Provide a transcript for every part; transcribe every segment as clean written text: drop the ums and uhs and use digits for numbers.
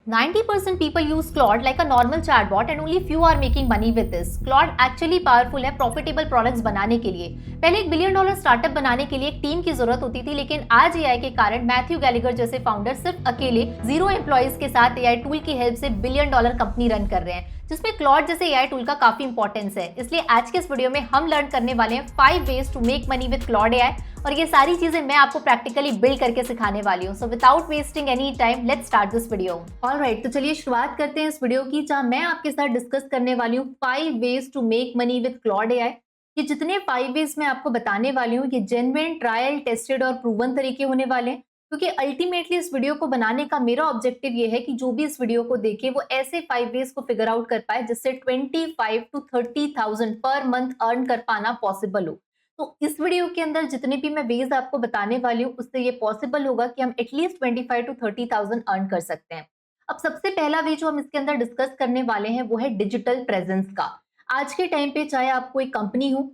90% people use Claude like a normal chatbot and only few are making money with this. Claude actually powerful है profitable products बनाने के लिए। पहले $1 billion startup बनाने के लिए एक टीम की जरूरत होती थी, लेकिन आज एआई के कारण मैथ्यू गैलिगर जैसे फाउंडर सिर्फ अकेले 0 एम्प्लॉइज के साथ एआई टूल की हेल्प से $1 बिलियन कंपनी रन कर रहे हैं, जिसमें क्लॉड जैसे एआई टूल का काफी इंपॉर्टेंस है। इसलिए आज के इस वीडियो में हम लर्न करने वाले हैं 5 ways to make money with Claude AI, और ये सारी चीजें मैं आपको प्रैक्टिकली बिल्ड करके सिखाने वाली हूँ। So without wasting any time let's start this video. Alright, तो चलिए शुरुआत करते हैं इस वीडियो की, जहां मैं आपके साथ डिस्कस करने वाली हूँ 5 ways to make money with Claude AI. ये जितने 5 वेज मैं आपको बताने वाली हूँ ये जेन्युइन, ट्रायल, टेस्टेड और प्रूवन तरीके होने वाले हैं, क्योंकि अल्टीमेटली इस वीडियो को बनाने का मेरा ऑब्जेक्टिव ये है कि जो भी इस वीडियो को देखे वो ऐसे 5 वेज को फिगर आउट कर पाए जिससे 25 to 30,000 पर मंथ अर्न कर पाना पॉसिबल हो। तो इस वीडियो के अंदर जितने भी मैं वेज आपको बताने वाली हूँ उससे ये पॉसिबल होगा कि हम एटलीस्ट 25 to 30,000 अर्न कर सकते हैं। अब सबसे पहला वे जो हम इसके अंदर डिस्कस करने वाले हैं वो है डिजिटल प्रेजेंस का। आज के टाइम पे चाहे आपको एक कंपनी हो,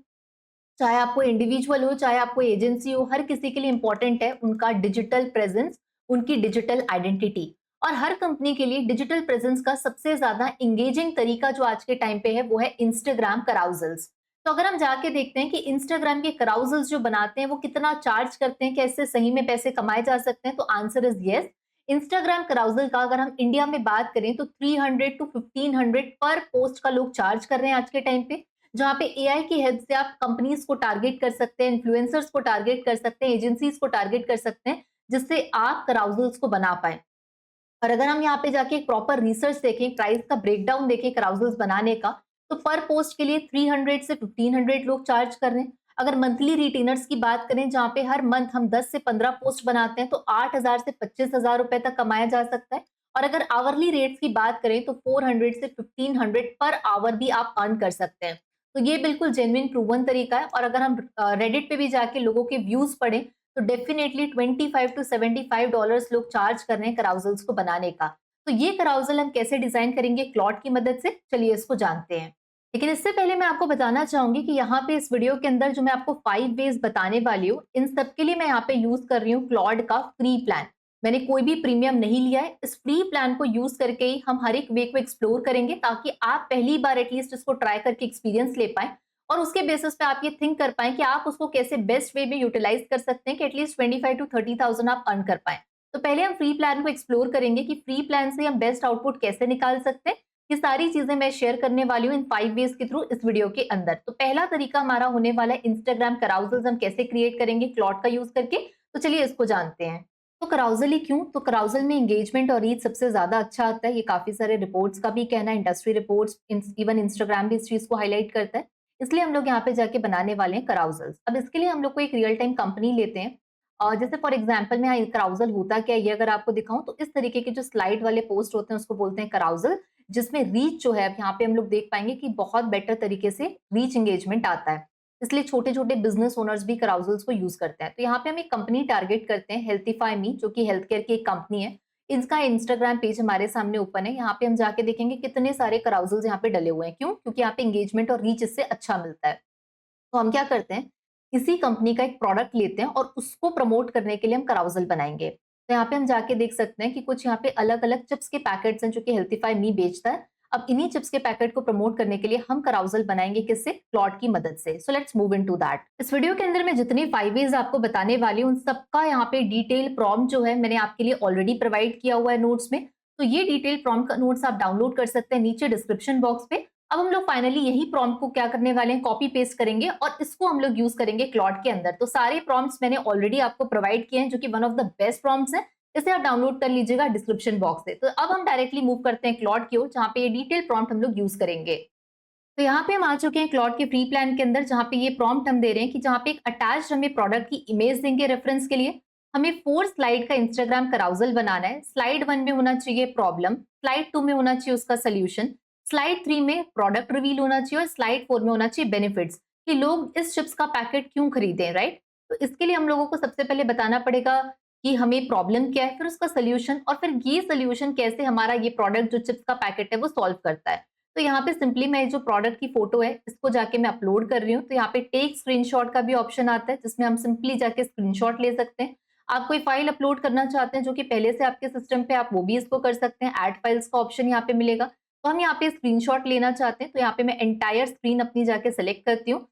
चाहे आपको इंडिविजुअल हो, चाहे आपको एजेंसी हो, हर किसी के लिए इंपॉर्टेंट है उनका डिजिटल प्रेजेंस, उनकी डिजिटल आइडेंटिटी। और हर कंपनी के लिए डिजिटल प्रेजेंस का सबसे ज्यादा इंगेजिंग तरीका जो आज के टाइम पे है वो है इंस्टाग्राम कराउजल्स। तो अगर हम जाके देखते हैं कि इंस्टाग्राम के कराउजल्स जो बनाते हैं वो कितना चार्ज करते हैं, क्या इससे सही में पैसे कमाए जा सकते हैं, तो आंसर इज यस। इंस्टाग्राम कराउजल का अगर हम इंडिया में बात करें तो 300 to 1500 पर पोस्ट का लोग चार्ज कर रहे हैं आज के टाइम पे, जहां पे एआई की हेल्प से आप कंपनीज को टारगेट कर सकते हैं, इन्फ्लुएंसर्स को टारगेट कर सकते हैं, एजेंसीज को टारगेट कर सकते हैं, जिससे आप कराउजल्स को बना पाए। और अगर हम यहाँ पे जाके एक प्रॉपर रिसर्च देखें, प्राइस का ब्रेकडाउन देखें कराउजल्स बनाने का, तो पर पोस्ट के लिए 300 से 1500 लोग चार्ज कर रहे हैं। अगर मंथली रिटेनर्स की बात करें जहाँ पे हर मंथ हम 10 से 15 पोस्ट बनाते हैं तो 8,000 से 25,000 रुपए तक कमाया जा सकता है। और अगर आवरली रेट्स की बात करें तो 400 से 1500 पर आवर भी आप अर्न कर सकते हैं। तो ये बिल्कुल जेन्युइन प्रूवन तरीका है। और अगर हम रेडिट पे भी जाके लोगों के व्यूज पढ़ें तो डेफिनेटली 25 to 75 डॉलर्स लोग चार्ज कर रहे हैं कराउजल्स को बनाने का। तो ये कराउजल हम कैसे डिजाइन करेंगे क्लॉड की मदद से, चलिए इसको जानते हैं। लेकिन इससे पहले मैं आपको बताना चाहूंगी कि यहाँ पे इस वीडियो के अंदर जो मैं आपको 5 वेज बताने वाली हूँ, इन सब के लिए मैं यहाँ पे यूज कर रही हूँ क्लॉड का फ्री प्लान। मैंने कोई भी प्रीमियम नहीं लिया है। इस फ्री प्लान को यूज करके ही हम हर एक वे को एक्सप्लोर करेंगे, ताकि आप पहली बार एटलीस्ट इसको ट्राई करके एक्सपीरियंस ले पाए और उसके बेसिस पे आप ये थिंक कर पाए कि आप उसको कैसे बेस्ट वे में यूटिलाइज कर सकते हैं कि एटलीस्ट 25 to 30,000 आप अर्न कर पाए। तो पहले हम फ्री प्लान को एक्सप्लोर करेंगे कि फ्री प्लान से हम बेस्ट आउटपुट कैसे निकाल सकते हैं। ये सारी चीजें मैं शेयर करने वाली हूँ इन 5 वेज के थ्रू इस वीडियो के अंदर। तो पहला तरीका हमारा होने वाला है इंस्टाग्राम कराउजल्स हम कैसे क्रिएट करेंगे क्लॉड का यूज करके। तो चलिए इसको जानते हैं। तो कराउजल ही क्यों? तो कराउजल में एंगेजमेंट और रीच सबसे ज्यादा अच्छा आता है। ये काफी सारे रिपोर्ट्स का भी कहना है, इंडस्ट्री रिपोर्ट्स, इवन इंस्टाग्राम भी इस चीज को हाईलाइट करता है। इसलिए हम लोग यहाँ पे जाके बनाने वाले हैं कराउजल्स। अब इसके लिए हम लोग को एक रियल टाइम कंपनी लेते हैं, और जैसे फॉर एग्जांपल मैं यहाँ कराउजल होता क्या है ये अगर आपको दिखाऊं तो इस तरीके के जो स्लाइड वाले पोस्ट होते हैं उसको बोलते हैं कराउजल, जिसमें रीच जो है अब यहाँ पे हम लोग देख पाएंगे कि बहुत बेटर तरीके से रीच एंगेजमेंट आता है। इसलिए छोटे छोटे बिजनेस ओनर्स भी कराउजल्स को यूज करते हैं। तो यहाँ पे हम एक कंपनी टारगेट करते हैं, हेल्थीफाई मी, जो कि हेल्थ केयर की एक कंपनी है। इसका इंस्टाग्राम पेज हमारे सामने ओपन है। यहाँ पे हम जाके देखेंगे कितने सारे कराउजल्स यहाँ पे डले हुए हैं। क्यों? क्योंकि यहाँ पे एंगेजमेंट और रीच इससे अच्छा मिलता है। तो हम क्या करते हैं, इसी कंपनी का एक प्रोडक्ट लेते हैं और उसको प्रमोट करने के लिए हम कराउजल बनाएंगे। तो यहाँ पे हम जाके देख सकते हैं कि कुछ यहाँ पे अलग अलग चिप्स के पैकेट्स हैं जो कि हेल्थीफाई मी बेचता है। अब इन्हीं चिप्स के पैकेट को प्रमोट करने के लिए हम कराउजल बनाएंगे, किससे? क्लॉड की मदद से। So let's move into that. इस वीडियो के अंदर मैं जितनी 5 वेज आपको बताने वाली हूँ उन सबका यहाँ पे डिटेल प्रॉम्प्ट जो है मैंने आपके लिए ऑलरेडी प्रोवाइड किया हुआ है नोट्स में। तो ये डिटेल प्रॉम्प्ट का नोट्स आप डाउनलोड कर सकते हैं नीचे डिस्क्रिप्शन बॉक्स पे। अब हम लोग फाइनली यही प्रॉम्प्ट को क्या करने वाले हैं, कॉपी पेस्ट करेंगे और इसको हम लोग यूज करेंगे क्लॉड के अंदर। तो सारे प्रॉम्प्ट्स मैंने ऑलरेडी आपको प्रोवाइड किए हैं जो कि one of the best prompts हैं। इसे आप डाउनलोड कर लीजिएगा डिस्क्रिप्शन बॉक्स से। तो अब हम डायरेक्टली मूव करते हैं क्लॉड की ओर, जहाँ पे ये डिटेल प्रॉम्प्ट हम लोग यूज करेंगे। तो यहाँ पे हम आ चुके हैं क्लॉड के फ्री प्लान के अंदर, जहाँ पे ये प्रॉम्प्ट हम दे रहे हैं कि जहाँ पे एक अटैच्ड हमें प्रोडक्ट की इमेज देंगे रेफरेंस के लिए। हमें 4 स्लाइड का इंस्टाग्राम कराउजल बनाना है। स्लाइड 1 में होना चाहिए प्रॉब्लम, स्लाइड 2 में होना चाहिए उसका सोल्यूशन, स्लाइड 3 में प्रोडक्ट रिवील होना चाहिए और स्लाइड 4 में होना चाहिए बेनिफिट्स, कि लोग इस चिप्स का पैकेट क्यों खरीदें, राइट। तो इसके लिए हम लोगों को सबसे पहले बताना पड़ेगा कि हमें प्रॉब्लम क्या है, फिर उसका सोल्यूशन, और फिर ये सोल्यूशन कैसे हमारा ये प्रोडक्ट जो चिप्स का पैकेट है वो सॉल्व करता है। तो यहाँ पे सिंपली मैं जो प्रोडक्ट की फोटो है इसको जाके मैं अपलोड कर रही हूँ। तो यहाँ पे टेक स्क्रीनशॉट का भी ऑप्शन आता है जिसमें हम सिंपली जाके स्क्रीनशॉट ले सकते हैं। आप कोई फाइल अपलोड करना चाहते हैं जो कि पहले से आपके सिस्टम पे, आप वो भी इसको कर सकते हैं। ऐड फाइल्स का ऑप्शन यहाँ पे मिलेगा। तो हम यहाँ पे स्क्रीनशॉट लेना चाहते हैं तो यहाँ पे मैं एंटायर स्क्रीन अपनी जाके सेलेक्ट करती हूँ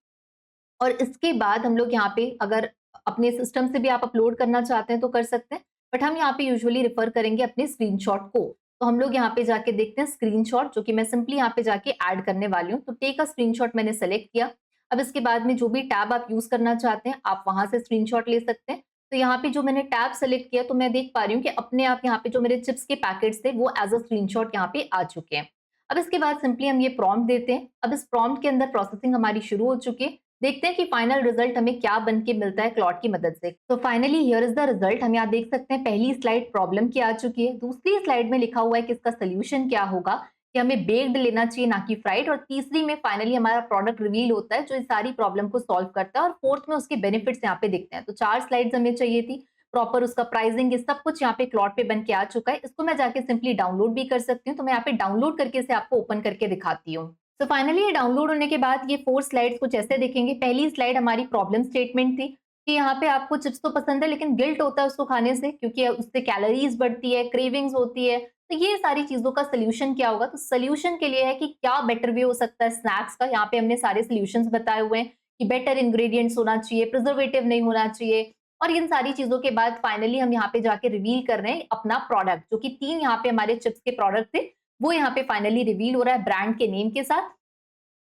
और इसके बाद हम लोग यहाँ पे अगर अपने सिस्टम से भी आप अपलोड करना चाहते हैं तो कर सकते हैं, बट हम यहाँ पे यूजुअली रिफर करेंगे अपने स्क्रीनशॉट को। तो हम लोग यहाँ पे जाके देखते हैं स्क्रीनशॉट, जो कि मैं सिंपली यहाँ पे जाके ऐड करने वाली हूँ। तो टेक अ स्क्रीनशॉट मैंने सेलेक्ट किया। अब इसके बाद में जो भी टैब आप यूज करना चाहते हैं आप वहां से स्क्रीनशॉट ले सकते हैं। तो यहाँ पे जो मैंने टैब सेलेक्ट किया तो मैं देख पा रही हूँ कि अपने आप यहाँ पे जो मेरे चिप्स के पैकेट्स थे वो एज अ स्क्रीनशॉट यहाँ पे आ चुके हैं। अब इसके बाद सिंपली हम ये प्रॉम्प्ट देते हैं। अब इस प्रॉम्प्ट के अंदर प्रोसेसिंग हमारी शुरू हो चुकी है। देखते हैं कि फाइनल रिजल्ट हमें क्या बन के मिलता है क्लॉट की मदद से। तो finally here is the result. हम यहाँ देख सकते हैं पहली स्लाइड प्रॉब्लम की आ चुकी है, दूसरी स्लाइड में लिखा हुआ है कि इसका सोल्यूशन क्या होगा, कि हमें बेक्ड लेना चाहिए ना कि फ्राइड, और तीसरी में फाइनली हमारा प्रोडक्ट रिवील होता है जो इस सारी प्रॉब्लम को सॉल्व करता है, और फोर्थ में उसके बेनिफिट्स यहाँ पे दिखते हैं। तो 4 स्लाइड्स हमें चाहिए थी, प्रॉपर उसका प्राइसिंग, ये सब कुछ यहाँ पे क्लॉट पे बन के आ चुका है। इसको मैं जाके सिंपली डाउनलोड भी कर सकती हूँ। तो मैं यहाँ पे डाउनलोड करके इसे आपको ओपन करके दिखाती हूँ। तो फाइनली ये डाउनलोड होने के बाद ये 4 स्लाइड्स कुछ ऐसे दिखेंगे। पहली स्लाइड हमारी प्रॉब्लम स्टेटमेंट थी कि यहाँ पे आपको चिप्स तो पसंद है लेकिन गिल्ट होता है उसको खाने से, क्योंकि उससे कैलोरीज बढ़ती है, क्रेविंग्स होती है। तो ये सारी चीजों का सोल्यूशन क्या होगा? तो सोल्यूशन के लिए है कि क्या बेटर वे हो सकता है स्नैक्स का। यहाँ पे हमने सारे सोल्यूशंस बताए हुए हैं कि बेटर इंग्रेडिएंट्स होना चाहिए, प्रिजर्वेटिव नहीं होना चाहिए, और इन सारी चीजों के बाद फाइनली हम यहाँ पे जाके रिवील कर रहे हैं अपना प्रोडक्ट, जो कि 3 यहाँ पे हमारे चिप्स के प्रोडक्ट थे, वो यहाँ पे फाइनली रिवील हो रहा है ब्रांड के नेम के साथ।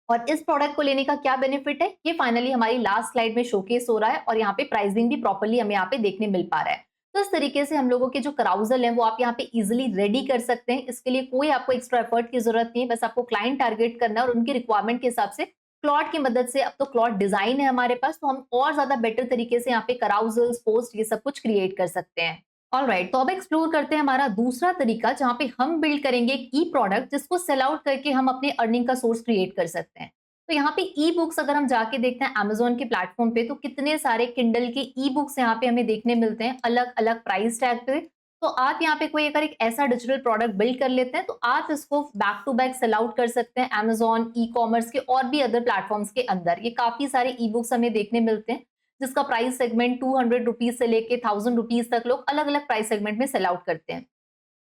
और इस प्रोडक्ट को लेने का क्या बेनिफिट है, ये फाइनली हमारी लास्ट स्लाइड में शोकेस हो रहा है, और यहाँ पे प्राइसिंग भी प्रॉपर्ली हमें यहाँ पे देखने मिल पा रहा है। तो इस तरीके से हम लोगों के जो कराउजल है वो आप यहाँ पे इजिली रेडी कर सकते हैं। इसके लिए कोई आपको एक्स्ट्रा एफर्ट की जरूरत नहीं है, बस आपको क्लाइंट टारगेट करना है और उनकी रिक्वायरमेंट के हिसाब से क्लॉट की मदद से, अब तो क्लॉट डिजाइन है हमारे पास, तो हम और ज्यादा बेटर तरीके से यहाँ पे कराउजल्स, पोस्ट, ये सब कुछ क्रिएट कर सकते हैं। ऑलराइट, तो अब एक्सप्लोर करते हैं हमारा दूसरा तरीका, जहां पे हम बिल्ड करेंगे एक ई प्रोडक्ट जिसको सेल आउट करके हम अपने अर्निंग का सोर्स क्रिएट कर सकते हैं। तो यहाँ पे ई बुक्स अगर हम जाके देखते हैं अमेजोन के प्लेटफॉर्म पे, तो कितने सारे किंडल के ई बुक्स यहाँ पे हमें देखने मिलते हैं अलग अलग प्राइस टैग पे। तो आप यहाँ पे कोई अगर एक ऐसा डिजिटल प्रोडक्ट बिल्ड कर लेते हैं तो आप इसको back to back sell out कर सकते हैं अमेजोन, ई कॉमर्स के और भी अदर प्लेटफॉर्म्स के अंदर। ये काफी सारे ई बुक्स हमें देखने मिलते हैं जिसका प्राइस सेगमेंट 200 रुपीज से लेके 1000 रुपीज तक लोग अलग अलग प्राइस सेगमेंट में सेल आउट करते हैं।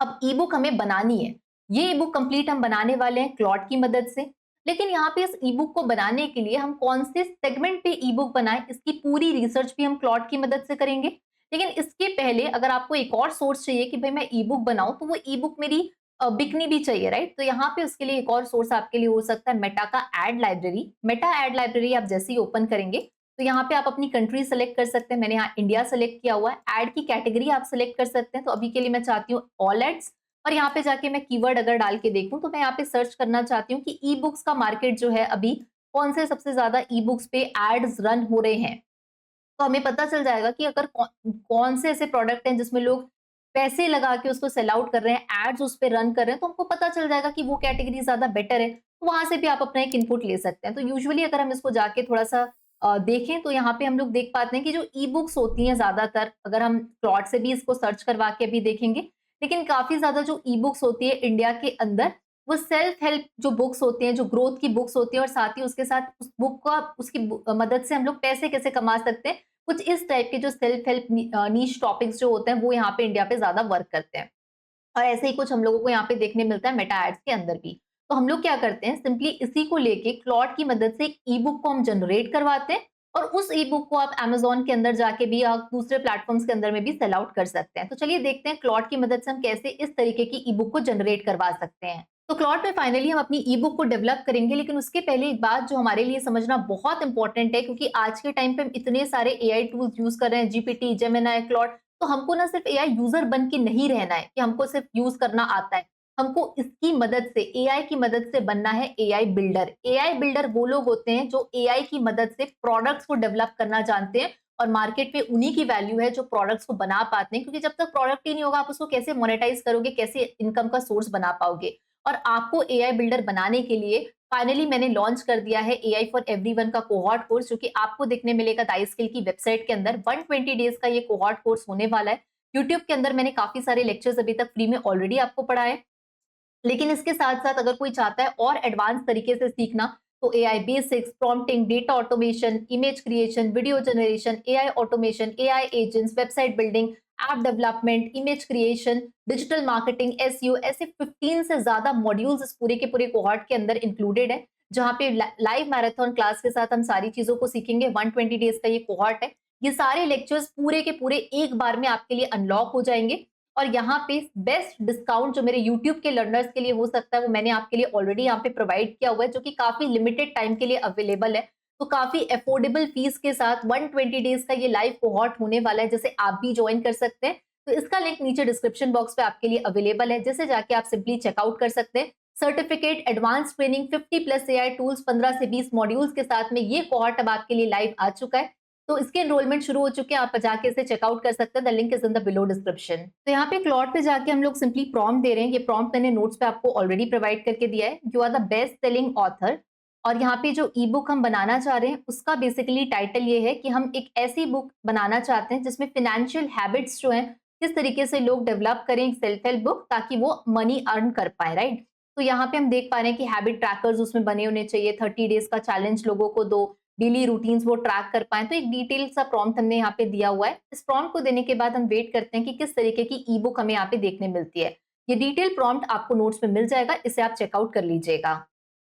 अब ई बुक हमें बनानी है, ये ई बुक कंप्लीट हम बनाने वाले हैं क्लॉट की मदद से। लेकिन यहाँ पे इस ई बुक को बनाने के लिए हम कौन से सेगमेंट पे ई बुक बनाएं, इसकी पूरी रिसर्च भी हम क्लॉट की मदद से करेंगे। लेकिन इसके पहले अगर आपको एक और सोर्स चाहिए कि भाई मैं ई बुक बनाऊं तो वो ई बुक मेरी बिकनी भी चाहिए, राइट? तो यहाँ पे उसके लिए एक और सोर्स आपके लिए हो सकता है मेटा का ad library. Meta ad library आप जैसे ही ओपन करेंगे तो यहाँ पे आप अपनी कंट्री सेलेक्ट कर सकते हैं। मैंने यहाँ इंडिया सेलेक्ट किया हुआ है। ऐड की कैटेगरी आप सेलेक्ट कर सकते हैं। तो अभी के लिए मैं चाहती हूँ ऑल एड्स, और यहाँ पे जाके मैं कीवर्ड अगर डाल के देखूं तो मैं यहाँ पे सर्च करना चाहती हूँ कि ई बुक्स का मार्केट जो है अभी कौन से सबसे ज्यादा ई बुक्स पे एड्स रन हो रहे हैं। तो हमें पता चल जाएगा कि अगर कौन से ऐसे प्रोडक्ट हैं जिसमें लोग पैसे लगा के उसको सेल आउट कर रहे हैं, एड्स उस पर रन कर रहे हैं, तो हमको पता चल जाएगा कि वो कैटेगरी ज्यादा बेटर है। तो वहां से भी आप अपना एक इनपुट ले सकते हैं। तो यूजुअली अगर हम इसको जाके थोड़ा सा देखें तो यहाँ पे हम लोग देख पाते हैं कि जो ई बुक्स होती हैं ज्यादातर, अगर हम प्लॉट से भी इसको सर्च करवा के अभी देखेंगे, लेकिन काफी ज्यादा जो ई बुक्स होती है इंडिया के अंदर वो सेल्फ हेल्प जो बुक्स होती हैं, जो ग्रोथ की बुक्स होती हैं, और साथ ही उसके साथ उस बुक का उसकी मदद से हम लोग पैसे कैसे कमा सकते हैं, कुछ इस टाइप के जो सेल्फ हेल्प नीश टॉपिक्स जो होते हैं वो यहाँ पे इंडिया पे ज्यादा वर्क करते हैं। और ऐसे ही कुछ हम लोगों को यहाँ पे देखने मिलता है मेटा एड्स के अंदर भी। तो हम लोग क्या करते हैं, सिंपली इसी को लेके क्लॉट की मदद से एक ई बुक को हम जनरेट करवाते हैं, और उस ई बुक को आप अमेजोन के अंदर जाके भी या दूसरे प्लेटफॉर्म्स के अंदर में भी सेल आउट कर सकते हैं। तो चलिए देखते हैं क्लॉट की मदद से हम कैसे इस तरीके की ई बुक को जनरेट करवा सकते हैं। तो क्लॉट में फाइनली हम अपनी ई बुक को डेवलप करेंगे, लेकिन उसके पहले एक बात जो हमारे लिए समझना बहुत इंपॉर्टेंट है, क्योंकि आज के टाइम पे हम इतने सारे एआई टूल्स यूज कर रहे हैं, जीपीटी, जेमिनी, क्लॉट। तो हमको ना सिर्फ एआई यूजर बन के नहीं रहना है कि हमको सिर्फ यूज करना आता है, हमको इसकी मदद से, एआई की मदद से बनना है एआई बिल्डर। एआई बिल्डर वो लोग होते हैं जो एआई की मदद से प्रोडक्ट्स को डेवलप करना जानते हैं, और मार्केट पे उन्हीं की वैल्यू है जो प्रोडक्ट्स को बना पाते हैं, क्योंकि जब तक प्रोडक्ट ही नहीं होगा आप उसको कैसे मोनेटाइज करोगे, कैसे इनकम का सोर्स बना पाओगे। और आपको एआई बिल्डर बनाने के लिए फाइनली मैंने लॉन्च कर दिया है एआई फॉर एवरीवन का कोहॉर्ट कोर्स, जो कि आपको देखने मिलेगा दाइस्किल की वेबसाइट के अंदर। 120 डेज का ये कोहॉर्ट कोर्स होने वाला है। यूट्यूब के अंदर मैंने काफी सारे लेक्चर्स अभी तक फ्री में ऑलरेडी आपको पढ़ाए, लेकिन इसके साथ साथ अगर कोई चाहता है और एडवांस तरीके से सीखना, तो AI basics, prompting, data automation, image creation, video generation, AI automation, AI agents, website building, app development, image creation, digital marketing, SEO, ऐसे 15 से ज्यादा मॉड्यूल्स इस पूरे के पूरे कोहॉर्ट के अंदर इंक्लूडेड है, जहां पे लाइव मैराथन क्लास के साथ हम सारी चीजों को सीखेंगे। 120 डेज का ये कोहॉर्ट है। ये सारे लेक्चर्स पूरे के पूरे एक बार में आपके लिए अनलॉक हो जाएंगे, और यहाँ पे बेस्ट डिस्काउंट जो मेरे YouTube के लर्नर्स के लिए हो सकता है वो मैंने आपके लिए ऑलरेडी यहाँ पे प्रोवाइड किया हुआ है, जो कि काफी लिमिटेड टाइम के लिए अवेलेबल है। तो काफी अफोर्डेबल फीस के साथ 120 डेज का ये लाइव कोहॉर्ट होने वाला है, जैसे आप भी ज्वाइन कर सकते हैं। तो इसका लिंक नीचे डिस्क्रिप्शन बॉक्स पे आपके लिए अवेलेबल है, जैसे जाके आप सिंपली चेकआउट कर सकते हैं। Certificate, advance training, 50 plus AI tools, 15 से 20 मॉड्यूल्स के साथ में ये कोहॉर्ट अब आपके लिए लाइव आ चुका है। तो इसके एनरोलमेंट शुरू हो चुके हैं, आप जाके इसे चेकआउट कर सकते हैं। The link is in the below description. तो यहाँ पे क्लॉड पे जाके हम लोग सिंपली प्रॉम्प्ट दे रहे हैं। ये प्रॉम्प्ट मैंने नोट्स पे आपको ऑलरेडी प्रोवाइड करके दिया है। You are the best selling author. और यहाँ पे जो ई बुक हम बनाना चाह रहे हैं उसका बेसिकली टाइटल ये है कि हम एक ऐसी बुक बनाना चाहते हैं जिसमें फाइनेंशियल हैबिट्स जो हैं किस तरीके से लोग डेवलप करें, एक सेल्फ हेल्प बुक, ताकि वो मनी अर्न कर पाए, राइट। तो यहाँ पे हम देख पा रहे हैं कि हैबिट ट्रैकर्स उसमें बने होने चाहिए, 30 डेज का चैलेंज लोगों को दो, डेली रूटीन्स वो ट्रैक कर पाए। तो एक डिटेल सा प्रॉम्प्ट हमने यहाँ पे दिया हुआ है। इस प्रॉम्प्ट को देने के बाद हम वेट करते हैं कि किस तरीके की ई बुक हमें यहाँ पे देखने मिलती है। ये डिटेल प्रॉम्प्ट आपको नोट्स में मिल जाएगा, इसे आप चेकआउट कर लीजिएगा।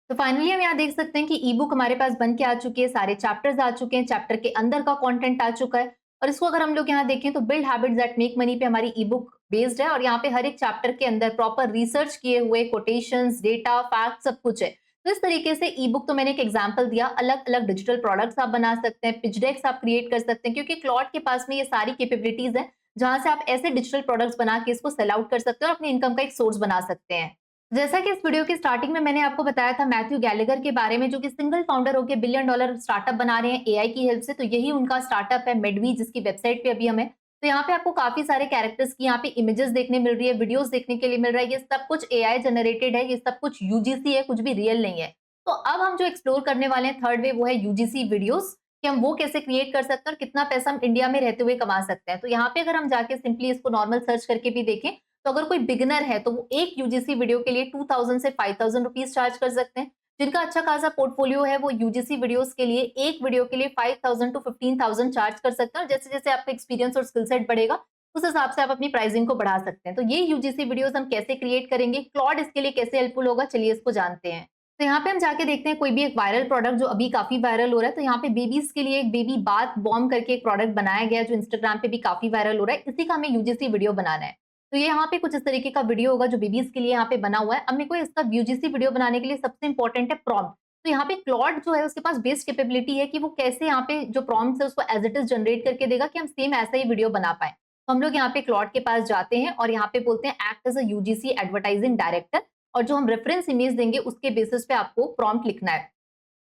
तो फाइनली हम यहाँ देख सकते हैं कि ई बुक हमारे पास बन के आ चुकी है, सारे चैप्टर्स आ चुके हैं, चैप्टर के अंदर का कंटेंट आ चुका है। और इसको अगर हम लोग यहाँ देखें तो build habits that make money पे हमारी ई बुक बेस्ड है, और यहाँ पे हर एक चैप्टर के अंदर प्रॉपर रिसर्च किए हुए कोटेशंस, डेटा, फैक्ट सब कुछ है। तो इस तरीके से ई बुक तो मैंने एक एग्जांपल दिया, अलग अलग डिजिटल प्रोडक्ट्स आप बना सकते हैं, पिच डेक्स आप क्रिएट कर सकते हैं, क्योंकि क्लॉड के पास में ये सारी कैपेबिलिटीज है जहां से आप ऐसे डिजिटल प्रोडक्ट्स बना के इसको सेल आउट कर सकते हैं और अपनी इनकम का एक सोर्स बना सकते हैं। जैसा कि इस वीडियो की स्टार्टिंग में मैंने आपको बताया था मैथ्यू गैलेगर के बारे में, जो कि सिंगल फाउंडर होकर $1 बिलियन स्टार्टअप बना रहे हैं एआई की हेल्प से। तो यही उनका स्टार्टअप है मेडवी, जिसकी वेबसाइट पे अभी हमें, तो यहाँ पे आपको काफी सारे कैरेक्टर्स की यहाँ पे इमेजेस देखने मिल रही है, वीडियोस देखने के लिए मिल रहा है। ये सब कुछ एआई जनरेटेड है, ये सब कुछ यूजीसी है, कुछ भी रियल नहीं है। तो अब हम जो एक्सप्लोर करने वाले हैं थर्ड वे, वो है यूजीसी वीडियोस, कि हम वो कैसे क्रिएट कर सकते हैं और कितना पैसा हम इंडिया में रहते हुए कमा सकते हैं। तो यहाँ पे अगर हम जाके सिंपली इसको नॉर्मल सर्च करके भी देखें, तो अगर कोई बिगिनर है तो वो एक यूजीसी वीडियो के लिए 2000 से 5000 रुपीज चार्ज कर सकते हैं। जिनका अच्छा खासा पोर्टफोलियो है वो यूजीसी वीडियोस के लिए एक वीडियो के लिए 5000 टू 15000 चार्ज कर सकते हैं। और जैसे जैसे आपका एक्सपीरियंस और स्किल सेट बढ़ेगा उस हिसाब से आप अपनी प्राइसिंग को बढ़ा सकते हैं। तो ये यूजीसी वीडियोस हम कैसे क्रिएट करेंगे, क्लॉड इसके लिए कैसे हेल्पफुल होगा, चलिए इसको जानते हैं। तो यहाँ पे हम जाके देखते हैं कोई भी एक वायरल प्रोडक्ट जो अभी काफी वायरल हो रहा है। तो यहाँ पे बेबीज के लिए एक बेबी बाथ बॉम्ब करके एक प्रोडक्ट बनाया गया है जो इंस्टाग्राम पे भी काफी वायरल हो रहा है। इसी का हमें यूजीसी वीडियो बनाना है। तो ये यहाँ पे कुछ इस तरीके का वीडियो होगा जो बेबीज के लिए यहाँ पे बना हुआ है। अब मेरे को इसका यूजीसी वीडियो बनाने के लिए सबसे इंपॉर्टेंट है प्रॉम्प्ट। तो यहाँ पे क्लॉड जो है उसके पास बेस्ट कैपेबिलिटी है कि वो कैसे यहाँ पे जो प्रॉम्प्ट है उसको एज इट इज जनरेट करके देगा कि हम सेम ऐसा ही वीडियो बना पाए। तो हम लोग यहाँ पे क्लॉड के पास जाते हैं और यहाँ पे बोलते हैं act as a UGC advertising director, और जो हम रेफरेंस इमेज देंगे उसके बेसिस पे आपको प्रॉम्प्ट लिखना है।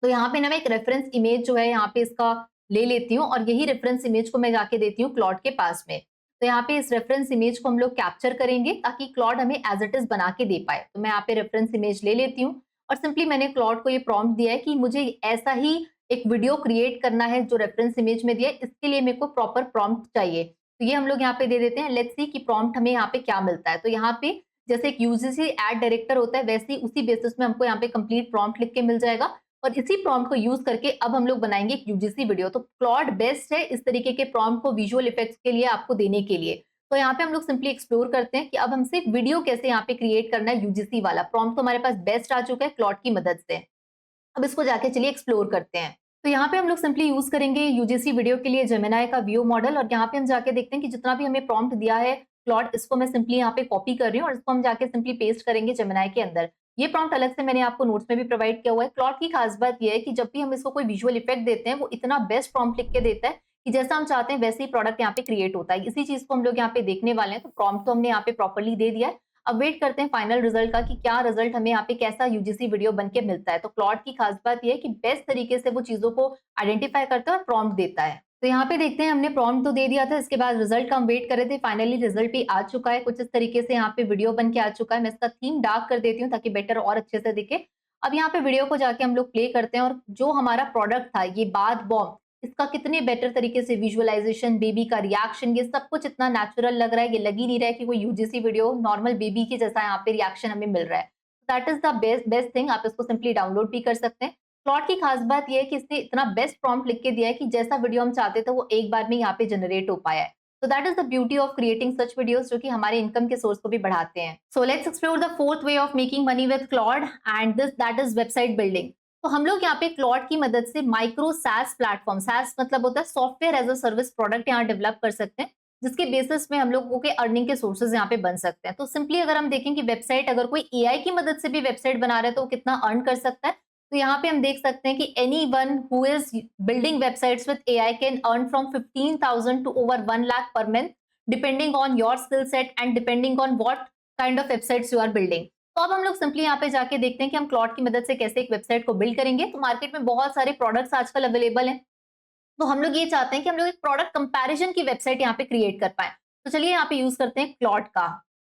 तो यहाँ पे ना मैं एक रेफरेंस इमेज जो है यहाँ पे इसका ले लेती हूँ, और यही रेफरेंस इमेज को मैं जाके देती हूँ क्लॉड के पास में। तो यहाँ पे इस रेफरेंस इमेज को हम लोग कैप्चर करेंगे ताकि क्लॉड हमें एज इट इज बना के दे पाए। तो मैं यहाँ पे रेफरेंस इमेज ले लेती हूँ और सिंपली मैंने क्लॉड को ये प्रॉम्प्ट दिया है कि मुझे ऐसा ही एक वीडियो क्रिएट करना है जो रेफरेंस इमेज में दिया है, इसके लिए मेरे को प्रॉपर प्रॉम्प्ट चाहिए। तो ये हम लोग यहाँ पे दे देते हैं। लेट्स सी कि प्रॉम्प्ट हमें यहाँ पे क्या मिलता है। तो यहाँ पे जैसे एक यूजीसी एड डायरेक्टर होता है, वैसे ही उसी बेसिस में हमको यहाँ पे कंप्लीट प्रॉम्प्ट लिख के मिल जाएगा, और इसी प्रॉम्प्ट को यूज करके अब हम लोग बनाएंगे एक यूजीसी वीडियो। तो क्लॉड बेस्ट है इस तरीके के प्रॉम्प्ट को विजुअल इफेक्ट्स के लिए आपको देने के लिए। तो यहाँ पे हम लोग सिंपली एक्सप्लोर करते हैं कि अब हमसे वीडियो कैसे यहाँ पे क्रिएट करना है। यूजीसी वाला प्रॉम्प्ट तो हमारे पास बेस्ट आ चुका है क्लॉड की मदद से। अब इसको जाके चलिए एक्सप्लोर करते हैं। तो यहाँ पे हम लोग सिंपली यूज करेंगे यूजीसी वीडियो के लिए जेमिनाई का व्यू मॉडल, और यहाँ पे हम जाके देखते हैं कि जितना भी हमें प्रॉम्प्ट दिया है क्लॉड, इसको मैं सिंपली यहाँ पे कॉपी कर रही हूँ और इसको हम जाके सिंपली पेस्ट करेंगे जेमिनाई के अंदर। ये प्रॉम्प्ट अलग से मैंने आपको नोट्स में भी प्रोवाइड किया हुआ है। क्लॉड की खास बात यह है कि जब भी हम इसको कोई विजुअल इफेक्ट देते हैं वो इतना बेस्ट प्रॉम्प्ट लिख के देता है कि जैसा हम चाहते हैं वैसे ही प्रोडक्ट यहाँ पे क्रिएट होता है। इसी चीज को हम लोग यहाँ पे देखने वाले हैं। तो प्रॉम्प्ट तो हमने यहाँ पे प्रॉपरली दे दिया है। अब वेट करते हैं फाइनल रिजल्ट का कि क्या रिजल्ट हमें यहाँ पे कैसा यूजीसी वीडियो बन के मिलता है। तो क्लॉड की खास बात यह है कि बेस्ट तरीके से वो चीजों को आइडेंटिफाई करता है और प्रॉम्प्ट देता है। तो यहाँ पे देखते हैं हमने प्रॉम्प्ट तो दे दिया था, इसके बाद रिजल्ट का हम वेट कर रहे थे। फाइनली रिजल्ट भी आ चुका है, कुछ इस तरीके से यहाँ पे वीडियो बन के आ चुका है। मैं इसका थीम डार्क कर देती हूँ ताकि बेटर और अच्छे से दिखे। अब यहाँ पे वीडियो को जाके हम लोग प्ले करते हैं, और जो हमारा प्रोडक्ट था ये बाथ बॉम्ब, इसका कितने बेटर तरीके से विजुअलाइजेशन, बेबी का रिएक्शन, ये सब कुछ इतना नेचुरल लग रहा है। ये लग ही नहीं रहा है कि कोई यूजीसी वीडियो, नॉर्मल बेबी के जैसा यहाँ पे रिएक्शन हमें मिल रहा है। That is the best thing. आप इसको सिंपली डाउनलोड भी कर सकते हैं। क्लॉड की खास बात ये है कि इसने इतना बेस्ट प्रॉम्प्ट लिख के दिया है कि जैसा वीडियो हम चाहते थे वो एक बार में यहाँ पे जनरेट हो पाया है। So that is the beauty of creating such videos जो कि हमारे इनकम के सोर्स को भी बढ़ाते हैं। So let's explore the fourth way of making money with Claude and this that is website building। तो हम लोग यहाँ पे क्लॉड की मदद से माइक्रो SaaS प्लेटफॉर्म, SaaS मतलब होता है software as a service product, यहाँ डेवलप कर सकते हैं जिसके बेसिस में हम लोगों के अर्निंग के सोर्सेज यहाँ पे बन सकते हैं। तो सिंपली अगर हम देखें कि वेबसाइट अगर कोई एआई की मदद से भी वेबसाइट बना रहा है तो वो कितना अर्न कर सकता है, तो यहाँ पे हम देख सकते हैं कि anyone who is building websites with AI can earn from 15,000 to over 1 lakh per month depending on your skill set and depending on what kind of websites you are building। तो अब हम लोग सिंपली यहाँ पे जाके देखते हैं कि हम क्लॉड की मदद से कैसे एक वेबसाइट को बिल्ड करेंगे। तो मार्केट में बहुत सारे प्रोडक्ट्स आजकल अवेलेबल हैं, तो हम लोग ये चाहते हैं कि हम लोग एक प्रोडक्ट कंपैरिजन की वेबसाइट यहाँ पे क्रिएट कर पाए। तो चलिए यहाँ पे यूज करते हैं क्लॉड का।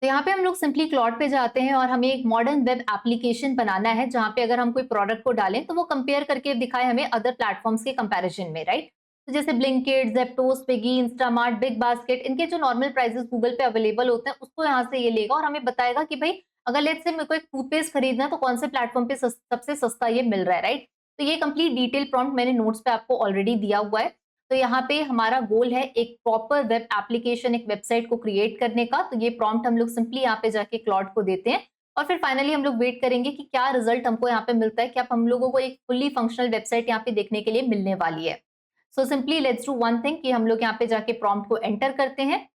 तो यहाँ पे हम लोग सिंपली क्लॉड पे जाते हैं और हमें एक मॉडर्न वेब एप्लीकेशन बनाना है जहाँ पे अगर हम कोई प्रोडक्ट को डालें तो वो कंपेयर करके दिखाए हमें अदर प्लेटफॉर्म्स के कंपैरिजन में, राइट। तो जैसे Blinkit, Zepto, Swiggy, Instamart, big basket, इनके जो नॉर्मल प्राइसेस गूगल पे अवेलेबल होते हैं उसको यहाँ से ये लेगा और हमें बताएगा कि भाई अगर लेट्स से मेरे को एक टूथपेस्ट खरीदना है तो कौन से प्लेटफॉर्म पे सबसे सस्ता ये मिल रहा है, राइट। तो ये कंप्लीट डिटेल प्रॉम्प्ट मैंने नोट्स पे आपको ऑलरेडी दिया हुआ है। तो यहाँ पे हमारा गोल है एक प्रॉपर वेब एप्लीकेशन, एक वेबसाइट को क्रिएट करने का। तो ये प्रॉम्प्ट हम लोग सिंपली यहाँ पे जाके क्लॉड को देते हैं और फिर फाइनली हम लोग वेट करेंगे कि क्या रिजल्ट हमको यहाँ पे मिलता है, क्या हम लोगों को एक फुल्ली फंक्शनल वेबसाइट यहाँ पे देखने के लिए मिलने वाली है। So simply let's do one thing कि हम लोग यहाँ पे जाके प्रॉम्प्ट को एंटर करते हैं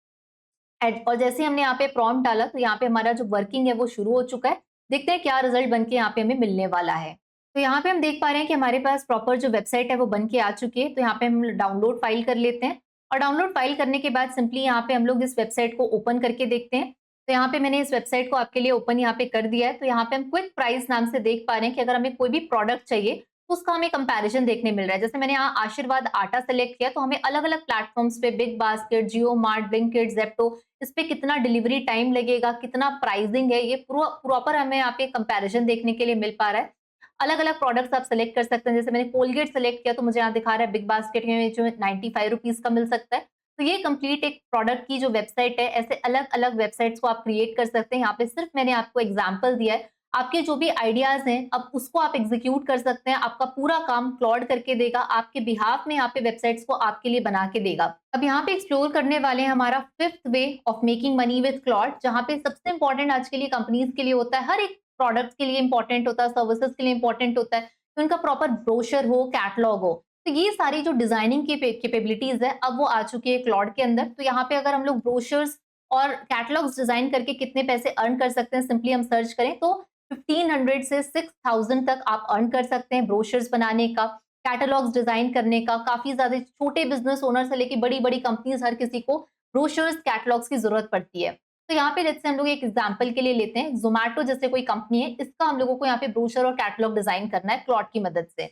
और जैसे ही हमने यहाँ पे प्रॉम्प्ट डाला तो यहाँ पे हमारा जो वर्किंग है वो शुरू हो चुका है। देखते हैं क्या रिजल्ट बन के यहाँ पे हमें मिलने वाला है। तो यहाँ पे हम देख पा रहे हैं कि हमारे पास प्रॉपर जो वेबसाइट है वो बन के आ चुकी है। तो यहाँ पे हम डाउनलोड फाइल कर लेते हैं और डाउनलोड फाइल करने के बाद सिंपली यहाँ पे हम लोग इस वेबसाइट को ओपन करके देखते हैं। तो यहाँ पे मैंने इस वेबसाइट को आपके लिए ओपन यहाँ पे कर दिया है। तो यहाँ पे हम क्विक प्राइस नाम से देख पा रहे हैं कि अगर हमें कोई भी प्रोडक्ट चाहिए तो उसका हमें कंपैरिजन देखने मिल रहा है। जैसे मैंने यहाँ आशीर्वाद आटा सेलेक्ट किया तो हमें अलग अलग प्लेटफॉर्म्स पे बिग बास्केट, जियो मार्ट, ब्लिंकिट, ज़ेप्टो, इस पे कितना डिलीवरी टाइम लगेगा, कितना प्राइसिंग है, ये प्रॉपर हमें यहाँ पे कंपैरिजन देखने के लिए मिल पा रहा है। अलग अलग प्रोडक्ट्स आप सेलेक्ट कर सकते हैं। जैसे मैंने कोलगेट सेलेक्ट किया तो मुझे यहाँ दिखा रहा है बिग बास्केट में जो 95 रुपीज का मिल सकता है। तो ये कंप्लीट एक प्रोडक्ट की जो वेबसाइट है, ऐसे अलग अलग वेबसाइट्स को आप क्रिएट कर सकते हैं। यहाँ पे सिर्फ मैंने आपको एग्जाम्पल दिया है, आपके जो भी आइडियाज हैं अब उसको आप एग्जीक्यूट कर सकते हैं। आपका पूरा काम क्लॉड करके देगा, आपके बिहाफ में यहाँ पे वेबसाइट्स को आपके लिए बना के देगा। अब यहाँ पे एक्सप्लोर करने वाले हैं हमारा fifth way of making money with Claude, जहाँ पे सबसे इंपॉर्टेंट आज के लिए कंपनीज के लिए होता है, हर एक प्रोडक्ट के लिए इंपॉर्टेंट होता है, सर्विसेज के लिए इंपॉर्टेंट होता है कि उनका प्रॉपर ब्रोशर हो, कैटलॉग हो। तो ये सारी जो डिजाइनिंग की कैपेबिलिटीज है अब वो आ चुकी है क्लॉड के अंदर। तो यहाँ पे अगर हम लोग ब्रोशर्स और कैटलॉग्स डिजाइन करके कितने पैसे अर्न कर सकते हैं, सिंपली हम सर्च करें तो 1500 से 6000 तक आप अर्न कर सकते हैं ब्रोशर्स बनाने का, कैटलॉग्स डिजाइन करने का। काफी ज्यादा छोटे बिजनेस ओनर से लेके बड़ी बड़ी कंपनीज, हर किसी को ब्रोशर्स, कैटलॉग्स की जरूरत पड़ती है। तो यहाँ पे लेट्स से हम लोग एक एग्जांपल के लिए लेते हैं, जोमैटो जैसे कोई कंपनी है, इसका हम लोगों को यहाँ पे ब्रोशर और कैटलॉग डिजाइन करना है क्लॉड की मदद से।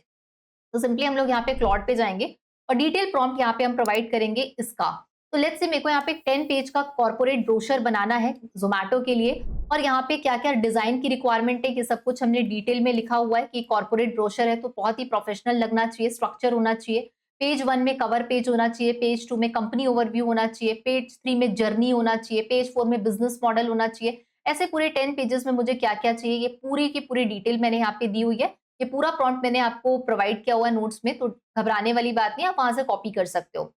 तो सिंपली हम लोग यहाँ पे क्लॉड पे जाएंगे और डिटेल प्रॉम्प्ट यहाँ पे हम प्रोवाइड करेंगे इसका। तो लेट्स से मेरे को यहाँ पे 10 पेज का कॉर्पोरेट ब्रोशर बनाना है जोमैटो के लिए और यहाँ पे क्या क्या डिजाइन की रिक्वायरमेंट है ये सब कुछ हमने डिटेल में लिखा हुआ है कि कॉर्पोरेट ब्रोशर है तो बहुत ही प्रोफेशनल लगना चाहिए, स्ट्रक्चर होना चाहिए। पेज 1 में कवर पेज होना चाहिए, पेज 2 में कंपनी ओवरव्यू होना चाहिए, पेज 3 में जर्नी होना चाहिए, पेज 4 में बिजनेस मॉडल होना चाहिए। ऐसे पूरे 10 पेजेस में मुझे क्या क्या चाहिए ये पूरी की पूरी डिटेल मैंने यहाँ पे दी हुई है। ये पूरा प्रॉम्प्ट मैंने आपको प्रोवाइड किया हुआ है नोट्स में, तो घबराने वाली बात नहीं, आप वहां से कॉपी कर सकते हो।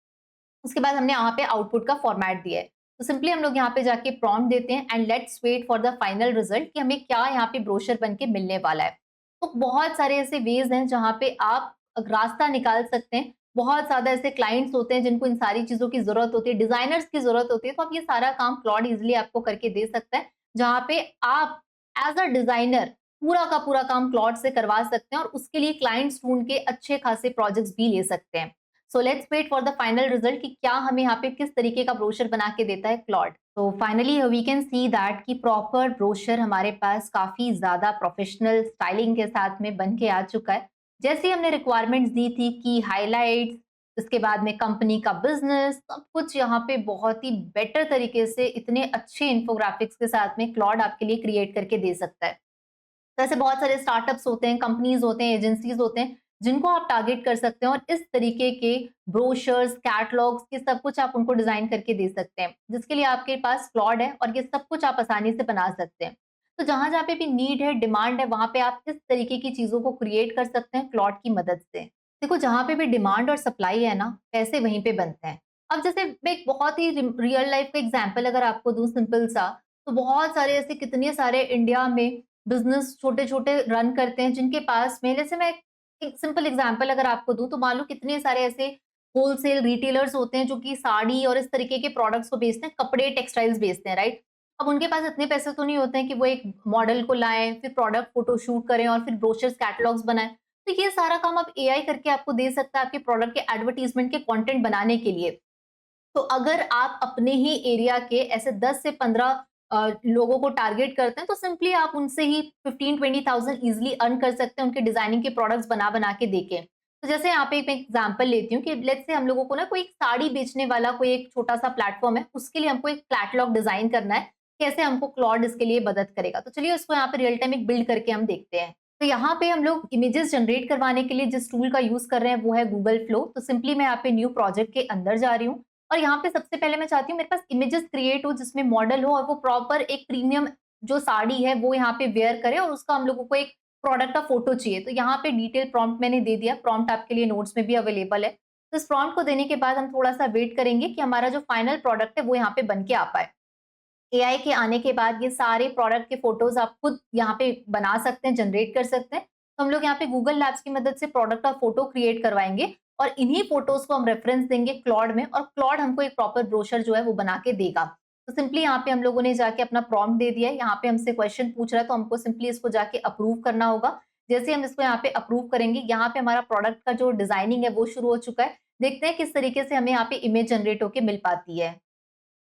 उसके बाद हमने यहाँ पे आउटपुट का फॉर्मेट दिया है। तो सिंपली हम लोग यहाँ पे जाके प्रॉम्प्ट देते हैं and let's wait for the final result कि हमें क्या यहाँ पे ब्रोशर बन के मिलने वाला है। तो बहुत सारे ऐसे वेज हैं जहाँ पे आप रास्ता निकाल सकते हैं। बहुत ज्यादा ऐसे क्लाइंट्स होते हैं जिनको इन सारी चीजों की जरूरत होती है, डिजाइनर्स की जरूरत होती है, तो आप ये सारा काम क्लॉड इजिली आपको करके दे सकता है, जहाँ पे आप एज अ डिजाइनर पूरा का पूरा काम क्लॉड से करवा सकते हैं और उसके लिए क्लाइंट्स ढूंढ के अच्छे खासे प्रोजेक्ट्स भी ले सकते हैं। So let's wait for the final result कि क्या हमें यहाँ पे किस तरीके का ब्रोशर बना के देता है क्लॉड। तो finally we can see that कि प्रॉपर ब्रोशर हमारे पास काफी ज्यादा प्रोफेशनल स्टाइलिंग के साथ में बन के आ चुका है। जैसे हमने रिक्वायरमेंट्स दी थी कि हाईलाइट्स, इसके बाद में कंपनी का बिजनेस, सब कुछ यहाँ पे बहुत ही बेटर तरीके से इतने अच्छे इन्फोग्राफिक्स के साथ में क्लॉड आपके लिए क्रिएट करके दे सकता है। तो ऐसे बहुत सारे स्टार्टअप्स होते हैं, कंपनीज होते हैं, एजेंसीज होते हैं जिनको आप टारगेट कर सकते हैं और इस तरीके के ब्रोशर्स, कैटलॉग्स, ये सब कुछ आप उनको डिजाइन करके दे सकते हैं, जिसके लिए आपके पास क्लॉड है और ये सब कुछ आप आसानी से बना सकते हैं। तो जहां जहां पे भी नीड है, डिमांड है, वहां पे आप इस तरीके की चीजों को क्रिएट कर सकते हैं क्लॉड की मदद से। देखो जहां पे भी डिमांड और सप्लाई है ना, पैसे वहीं पे बनते हैं। अब जैसे मैं एक बहुत ही रियल लाइफ का एग्जांपल अगर आपको दूं सिंपल सा, तो बहुत सारे ऐसे कितने सारे इंडिया में बिजनेस छोटे छोटे रन करते हैं जिनके पास में, जैसे मैं एक सिंपल एग्जांपल अगर आपको दूं तो मान लो कितने सारे ऐसे होलसेल रिटेलर्स होते हैं जो कि साड़ी और इस तरीके के प्रोडक्ट्स को बेचते हैं, कपड़े टेक्सटाइल्स बेचते हैं, राइट। अब उनके पास इतने पैसे तो नहीं होते हैं कि वो एक मॉडल को लाएं, फिर प्रोडक्ट फोटोशूट करें और फिर ब्रोशर्स कैटलॉग्स बनाएं। तो ये सारा काम अब एआई करके आपको दे सकता है आपके प्रोडक्ट के एडवर्टीजमेंट के कंटेंट बनाने के लिए। तो अगर आप अपने ही एरिया के ऐसे 10 से 15 लोगों को टारगेट करते हैं तो सिंपली आप उनसे ही 15-20,000 इजिली अर्न कर सकते हैं उनके डिजाइनिंग के प्रोडक्ट्स बना बना के देके। तो जैसे यहाँ पे एक एग्जांपल लेती हूँ कि लेट्स से हम लोगों को ना कोई साड़ी बेचने वाला कोई एक छोटा सा प्लेटफॉर्म है, उसके लिए हमको एक कैटलॉग डिजाइन करना है, कैसे हमको क्लॉड इसके लिए मदद करेगा। तो चलिए उसको यहाँ पे रियल टाइम एक बिल्ड करके हम देखते हैं। तो यहाँ पे हम लोग इमेजेस जनरेट करवाने के लिए जिस टूल का यूज कर रहे हैं वो है गूगल फ्लो। तो सिंपली मैं यहाँ पे न्यू प्रोजेक्ट के अंदर जा रही हूँ और यहाँ पे सबसे पहले मैं चाहती हूँ मेरे पास इमेजेस क्रिएट हो जिसमें मॉडल हो और वो प्रॉपर एक प्रीमियम जो साड़ी है वो यहाँ पे वेयर करे और उसका हम लोगों को एक प्रोडक्ट का फोटो चाहिए। तो यहाँ पे डिटेल प्रॉम्प्ट मैंने दे दिया, प्रॉम्प्ट आपके लिए नोट्स में भी अवेलेबल है। तो इस प्रॉम्प्ट को देने के बाद हम थोड़ा सा वेट करेंगे कि हमारा जो फाइनल प्रोडक्ट है वो यहाँ पे बन के आ पाए। एआई के आने के बाद ये सारे प्रोडक्ट के फोटोज आप खुद यहाँ पे बना सकते हैं, जनरेट कर सकते हैं। तो हम लोग यहाँ पे गूगल लैब्स की मदद से प्रोडक्ट का फोटो क्रिएट करवाएंगे और इन्हीं फोटोज को हम रेफरेंस देंगे क्लॉड में और क्लॉड हमको एक प्रॉपर ब्रोशर जो है वो बना के देगा। तो सिंपली यहाँ पे हम लोगों ने जाके अपना प्रॉम्प्ट दे दिया है, यहाँ पे हमसे क्वेश्चन पूछ रहा है तो हमको सिंपली इसको जाके अप्रूव करना होगा। जैसे हम इसको यहाँ पे अप्रूव करेंगे, यहाँ पे हमारा प्रोडक्ट का जो डिजाइनिंग है वो शुरू हो चुका है। देखते हैं किस तरीके से हमें यहाँ पे इमेज जनरेट होके मिल पाती है।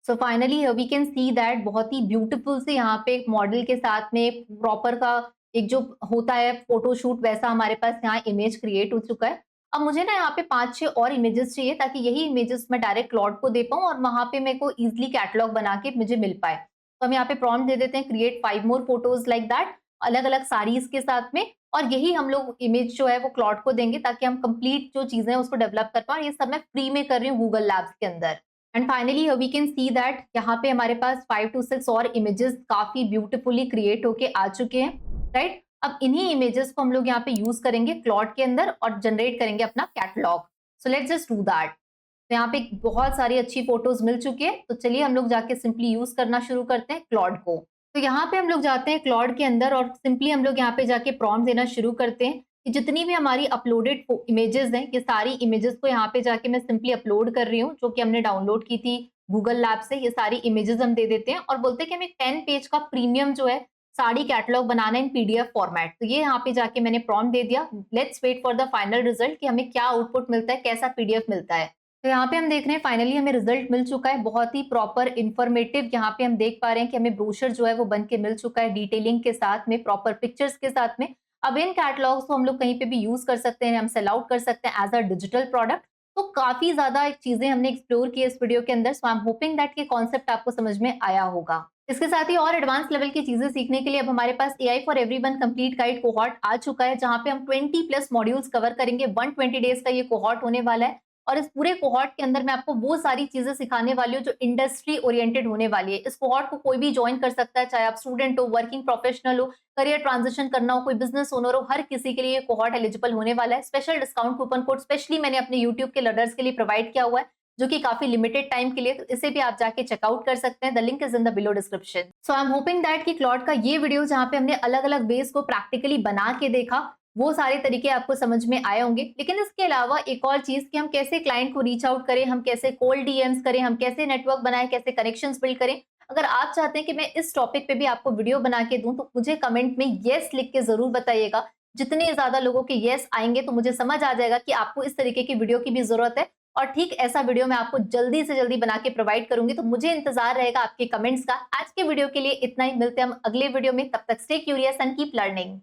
So finally we can see that बहुत ही ब्यूटीफुल से यहाँ पे एक मॉडल के साथ में प्रॉपर का एक जो होता है फोटोशूट वैसा हमारे पास यहाँ इमेज क्रिएट हो चुका है। अब मुझे ना यहाँ पे 5-6 और इमेजेस चाहिए ताकि यही इमेजेस मैं डायरेक्ट क्लॉड को दे पाऊँ और वहां पे मेरे को इजिली कैटलॉग बना के मुझे मिल पाए। तो हम यहाँ पे प्रॉम्प्ट दे देते हैं create 5 more photos like that, अलग अलग साड़ीज के साथ में, और यही हम लोग इमेज जो है वो क्लॉड को देंगे ताकि हम कंप्लीट जो चीजें हैं उसको डेवलप कर पाए। ये सब मैं फ्री में कर रही हूँ गूगल लैब्स के अंदर। And finally we can see that यहाँ पे हमारे पास 5 to 6 और इमेजेस काफी ब्यूटीफुली क्रिएट होके आ चुके हैं, राइट। अब इन्हीं इमेजेस को हम लोग यहाँ पे यूज करेंगे क्लॉड के अंदर और जनरेट करेंगे अपना catalogue. So let's just do that. तो यहाँ पे बहुत सारी अच्छी फोटोज मिल चुकी है, तो चलिए हम लोग जाके सिंपली यूज करना शुरू करते हैं क्लॉड को। तो यहाँ पे हम लोग जाते हैं क्लॉड के अंदर और सिंपली हम लोग यहाँ पे जाके प्रॉम्प्ट देना शुरू करते हैं कि जितनी भी हमारी अपलोडेड इमेजेस हैं, ये सारी इमेजेस को यहाँ पे जाके मैं सिंपली अपलोड कर रही हूँ जो कि हमने डाउनलोड की थी गूगल लैब से। ये सारी इमेजेस हम दे देते हैं और बोलते हैं कि हमें 10 पेज का प्रीमियम जो है साड़ी कैटलॉग बनाना है इन पीडीएफ फॉर्मेट। तो ये यहाँ पे जाके मैंने प्रॉम्प्ट दे दिया। Let's wait for the final result कि हमें क्या आउटपुट मिलता है, कैसा पीडीएफ मिलता है। तो यहाँ पे हम देख रहे हैं फाइनली हमें रिजल्ट मिल चुका है, बहुत ही प्रॉपर इन्फॉर्मेटिव। यहाँ पे हम देख पा रहे हैं कि हमें ब्रोशर जो है वो बन के मिल चुका है डिटेलिंग के साथ में, प्रॉपर पिक्चर्स के साथ में। अब इन कैटलॉग्स को हम लोग कहीं पे भी यूज कर सकते हैं, हम सेल आउट कर सकते हैं एज अ डिजिटल प्रोडक्ट। तो काफी ज्यादा चीजें हमने एक्सप्लोर की इस वीडियो के अंदर। सो आई एम होपिंग दैट ये कॉन्सेप्ट आपको समझ में आया होगा। इसके साथ ही और एडवांस लेवल की चीजें सीखने के लिए अब हमारे पास AI for everyone complete guide cohort आ चुका है, जहां पे हम 20+ मॉड्यूल्स कवर करेंगे। 120 डेज का ये कोहॉर्ट होने वाला है और इस पूरे कोहॉर्ट के अंदर मैं आपको वो सारी चीजें सिखाने वाली हूँ जो इंडस्ट्री ओरिएंटेड होने वाली है। इस कोहॉर्ट को कोई भी ज्वाइन कर सकता है, चाहे आप स्टूडेंट हो, वर्किंग प्रोफेशनल हो, करियर ट्रांजिशन करना हो, कोई बिजनेस ओनर हो, हर किसी के लिए ये कोहॉर्ट एलिजिबल होने वाला है। Special discount coupon code specially मैंने अपने यूट्यूब के लर्नर्स के लिए प्रोवाइड किया हुआ है जो कि काफी लिमिटेड टाइम के लिए, तो इसे भी आप जाके चेकआउट कर सकते हैं। The link is in the below description. So I am hoping that कि क्लॉड का ये वीडियो जहां पे हमने अलग अलग बेस को प्रैक्टिकली बना के देखा, वो सारे तरीके आपको समझ में आए होंगे। लेकिन इसके अलावा एक और चीज कि हम कैसे क्लाइंट को रीच आउट करें, हम कैसे कोल्ड डीएम्स करें, हम कैसे नेटवर्क बनाएं, कैसे कनेक्शंस बिल्ड करें। अगर आप चाहते हैं कि मैं इस टॉपिक पे भी आपको वीडियो बना के दूं तो मुझे कमेंट में येस लिख के जरूर बताइएगा। जितने ज्यादा लोगों के येस आएंगे तो मुझे समझ आ जाएगा कि आपको इस तरीके की वीडियो की भी जरूरत है और ठीक ऐसा वीडियो मैं आपको जल्दी से जल्दी बना के प्रोवाइड करूंगी। तो मुझे इंतजार रहेगा आपके कमेंट्स का। आज के वीडियो के लिए इतना ही, मिलते हैं हम अगले वीडियो में। तब तक stay curious and keep learning.